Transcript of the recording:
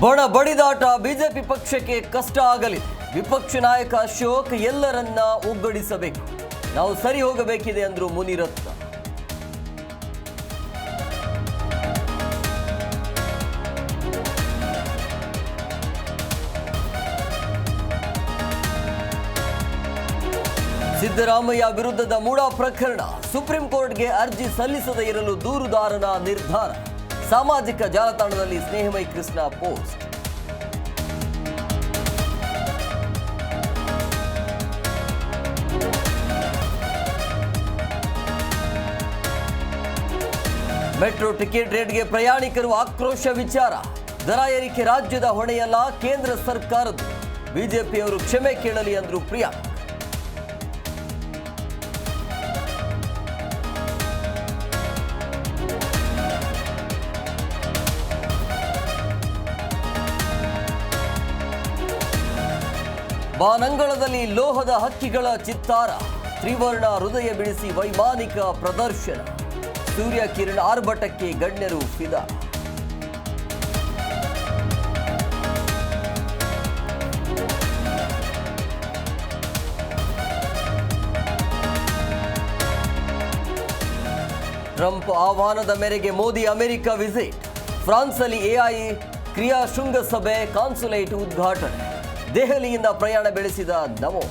ಬಣ ಬಡಿದಾಟ ಬಿಜೆಪಿ ಪಕ್ಷಕ್ಕೆ ಕಷ್ಟ ಆಗಲಿದೆ. ವಿಪಕ್ಷ ನಾಯಕ ಅಶೋಕ್ ಎಲ್ಲರನ್ನ ಒಗ್ಗೂಡಿಸಬೇಕು, ನಾವು ಸರಿ ಹೋಗಬೇಕಿದೆ ಅಂದ್ರು ಮುನಿರತ್ನ. ಸಿದ್ದರಾಮಯ್ಯ ವಿರುದ್ಧದ ಮೂಡಾ ಪ್ರಕರಣ, ಸುಪ್ರೀಂ ಕೋರ್ಟ್ಗೆ ಅರ್ಜಿ ಸಲ್ಲಿಸದೇ ಇರಲು ದೂರುದಾರನ ನಿರ್ಧಾರ. ಸಾಮಾಜಿಕ ಜಾಲತಾಣದಲ್ಲಿ ಸ್ನೇಹಮಯಿ ಕೃಷ್ಣ ಪೋಸ್ಟ್. ಮೆಟ್ರೋ ಟಿಕೆಟ್ ರೇಟ್ಗೆ ಪ್ರಯಾಣಿಕರು ಆಕ್ರೋಶ ವಿಚಾರ. ದರ ಏರಿಕೆ ರಾಜ್ಯದ ಹೊಣೆಯಲ್ಲ, ಕೇಂದ್ರ ಸರ್ಕಾರದ್ದು. ಬಿಜೆಪಿಯವರು ಕ್ಷಮೆ ಕೇಳಲಿ ಅಂದ್ರು ಪ್ರಿಯಾಂಕ್. ಬಾನಂಗಳದಲ್ಲಿ ಲೋಹದ ಹಕ್ಕಿಗಳ ಚಿತ್ತಾರ, ತ್ರಿವರ್ಣ ಹೃದಯ ಬಿಡಿಸಿ ವೈಮಾನಿಕ ಪ್ರದರ್ಶನ. ಸೂರ್ಯ ಕಿರಣ ಆರ್ಭಟಕ್ಕೆ ಗಣ್ಯರು ಫಿದಾ. ಟ್ರಂಪ್ ಆಹ್ವಾನದ ಮೇರೆಗೆ ಮೋದಿ ಅಮೆರಿಕ ವಿಸಿಟ್. ಫ್ರಾನ್ಸ್ನಲ್ಲಿ ಎಐ ಕ್ರಿಯಾ ಶೃಂಗಸಭೆ, ಕಾನ್ಸುಲೇಟ್ ಉದ್ಘಾಟನೆ. ದೆಹಲಿಯಿಂದ ಪ್ರಯಾಣ ಬೆಳೆಸಿದ ನಮೋ.